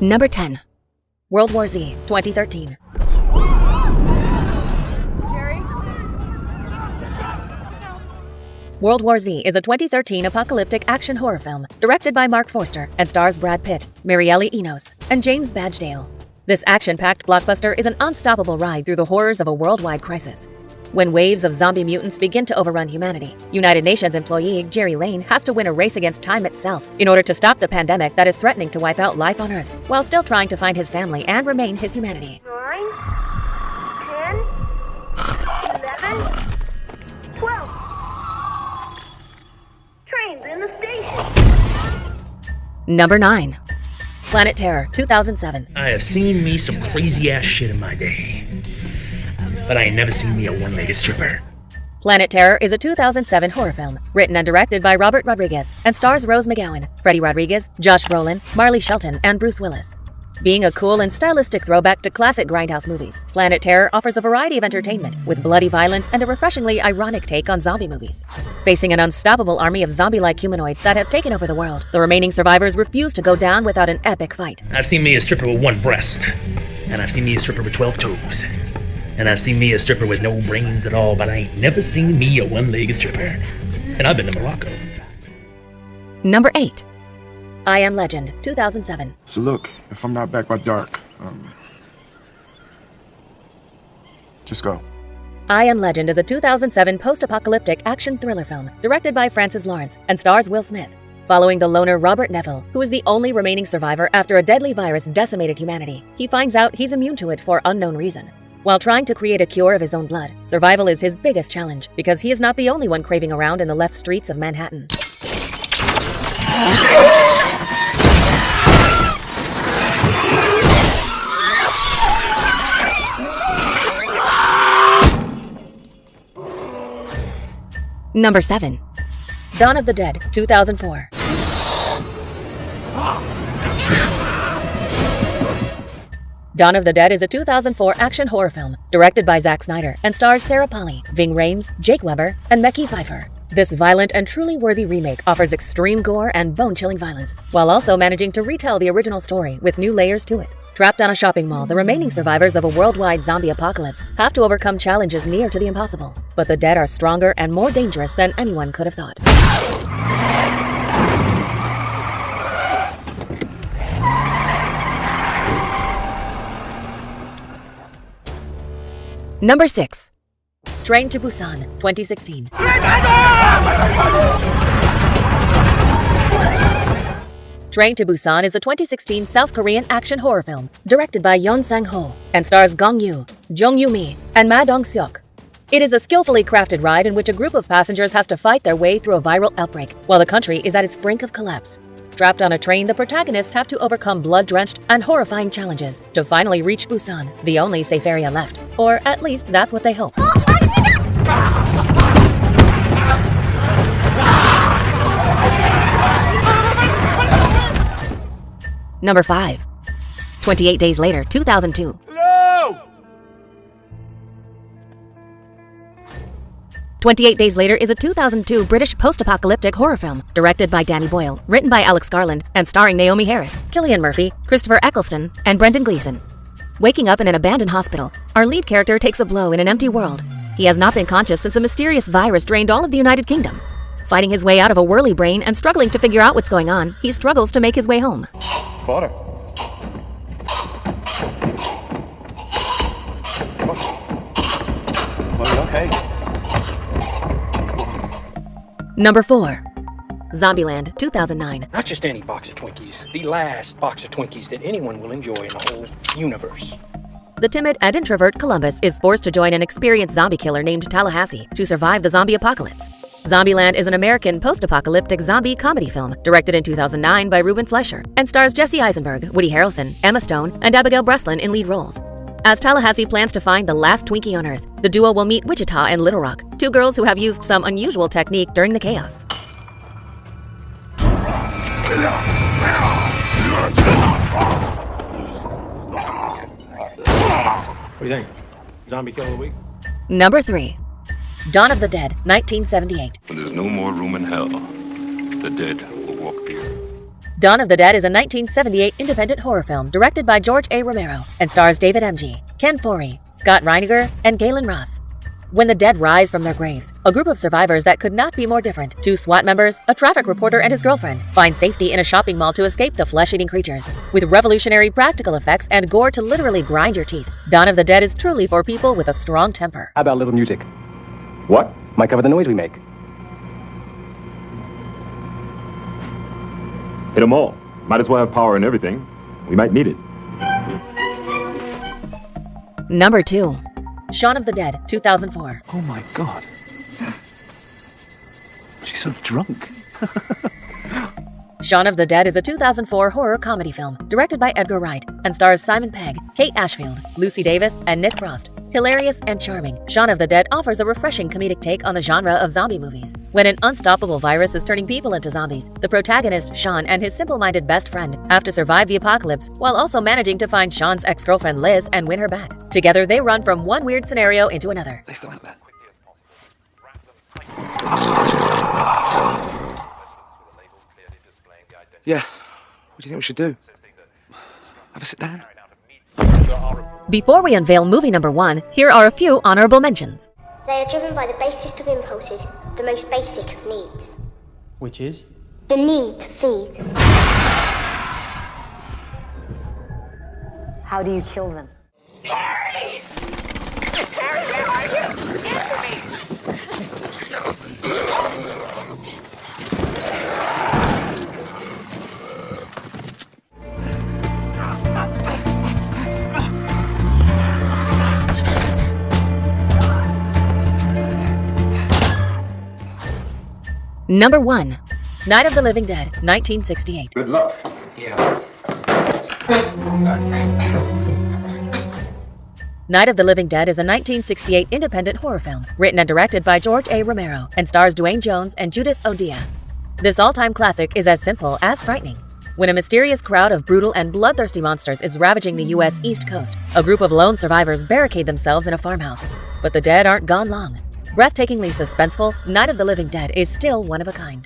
Number 10. World War Z, 2013. World War Z is a 2013 apocalyptic action horror film directed by Mark Forster and stars Brad Pitt, Marielle Enos, and James Badge Dale. This action-packed blockbuster is an unstoppable ride through the horrors of a worldwide crisis. When waves of zombie mutants begin to overrun humanity, United Nations employee Jerry Lane has to win a race against time itself in order to stop the pandemic that is threatening to wipe out life on Earth, while still trying to find his family and remain his humanity. 9, 10, 11, 12. Trains in the station. Number 9. Planet Terror, 2007. I have seen me some crazy-ass shit in my day, but I ain't never seen me a one-legged stripper. Planet Terror is a 2007 horror film, written and directed by Robert Rodriguez, and stars Rose McGowan, Freddie Rodriguez, Josh Brolin, Marley Shelton, and Bruce Willis. Being a cool and stylistic throwback to classic grindhouse movies, Planet Terror offers a variety of entertainment, with bloody violence and a refreshingly ironic take on zombie movies. Facing an unstoppable army of zombie-like humanoids that have taken over the world, the remaining survivors refuse to go down without an epic fight. I've seen me a stripper with one breast, and I've seen me a stripper with 12 toes, and I've seen me a stripper with no brains at all, but I ain't never seen me a one-legged stripper. And I've been to Morocco. Number 8. I Am Legend, 2007. So look, if I'm not back by dark, just go. I Am Legend is a 2007 post-apocalyptic action thriller film directed by Francis Lawrence and stars Will Smith. Following the loner Robert Neville, who is the only remaining survivor after a deadly virus decimated humanity, he finds out he's immune to it for unknown reason. While trying to create a cure of his own blood, survival is his biggest challenge because he is not the only one craving around in the left streets of Manhattan. Number 7. Dawn of the Dead, 2004. Dawn of the Dead is a 2004 action horror film directed by Zack Snyder and stars Sarah Polley, Ving Rhames, Jake Weber, and Mekhi Phifer. This violent and truly worthy remake offers extreme gore and bone-chilling violence, while also managing to retell the original story with new layers to it. Trapped on a shopping mall, the remaining survivors of a worldwide zombie apocalypse have to overcome challenges near to the impossible. But the dead are stronger and more dangerous than anyone could have thought. Number 6. Train to Busan, 2016. Train to Busan is a 2016 South Korean action horror film directed by Yeon Sang-ho and stars Gong Yoo, Jung Yoo-mi, and Ma Dong-seok. It is a skillfully crafted ride in which a group of passengers has to fight their way through a viral outbreak while the country is at its brink of collapse. Trapped on a train, the protagonists have to overcome blood-drenched and horrifying challenges to finally reach Busan, the only safe area left. Or at least that's what they hope. Number 5. 28 Days Later, 2002. No! 28 Days Later is a 2002 British post-apocalyptic horror film directed by Danny Boyle, written by Alex Garland, and starring Naomi Harris, Cillian Murphy, Christopher Eccleston, and Brendan Gleeson. Waking up in an abandoned hospital, our lead character takes a blow in an empty world. He has not been conscious since a mysterious virus drained all of the United Kingdom. Fighting his way out of a whirly brain and struggling to figure out what's going on, he struggles to make his way home. Water. Okay. Number 4. Zombieland, 2009. Not just any box of Twinkies, the last box of Twinkies that anyone will enjoy in the whole universe. The timid and introvert Columbus is forced to join an experienced zombie killer named Tallahassee to survive the zombie apocalypse. Zombieland is an American post-apocalyptic zombie comedy film directed in 2009 by Ruben Fleischer and stars Jesse Eisenberg, Woody Harrelson, Emma Stone, and Abigail Breslin in lead roles. As Tallahassee plans to find the last Twinkie on Earth, the duo will meet Wichita and Little Rock, two girls who have used some unusual technique during the chaos. What do you think? Zombie kill of the week? Number 3. Dawn of the Dead, 1978. When there's no more room in hell, the dead will walk here. Dawn of the Dead is a 1978 independent horror film directed by George A. Romero and stars David M.G., Ken Foree, Scott Reiniger, and Galen Ross. When the dead rise from their graves, a group of survivors that could not be more different, 2 SWAT members, a traffic reporter and his girlfriend, find safety in a shopping mall to escape the flesh-eating creatures. With revolutionary practical effects and gore to literally grind your teeth, Dawn of the Dead is truly for people with a strong temper. How about a little music? What? Might cover the noise we make. Hit 'em all. Might as well have power and everything. We might need it. Number 2. Shaun of the Dead, 2004. Oh my god. She's so drunk. Shaun of the Dead is a 2004 horror comedy film directed by Edgar Wright and stars Simon Pegg, Kate Ashfield, Lucy Davis, and Nick Frost. Hilarious and charming, Shaun of the Dead offers a refreshing comedic take on the genre of zombie movies. When an unstoppable virus is turning people into zombies, the protagonist, Shaun, and his simple-minded best friend have to survive the apocalypse while also managing to find Shaun's ex-girlfriend Liz and win her back. Together, they run from one weird scenario into another. They still out there. Yeah. What do you think we should do? Have a sit down? Before we unveil movie number 1, here are a few honorable mentions. They are driven by the basest of impulses, the most basic of needs. Which is? The need to feed. How do you kill them? Harry! Harry, where are you? Answer me! Number 1. Night of the Living Dead, 1968. Good luck. Yeah. Night of the Living Dead is a 1968 independent horror film written and directed by George A. Romero and stars Dwayne Jones and Judith O'Dea. This all-time classic is as simple as frightening. When a mysterious crowd of brutal and bloodthirsty monsters is ravaging the U.S. East Coast, a group of lone survivors barricade themselves in a farmhouse. But the dead aren't gone long. Breathtakingly suspenseful, Night of the Living Dead is still one of a kind.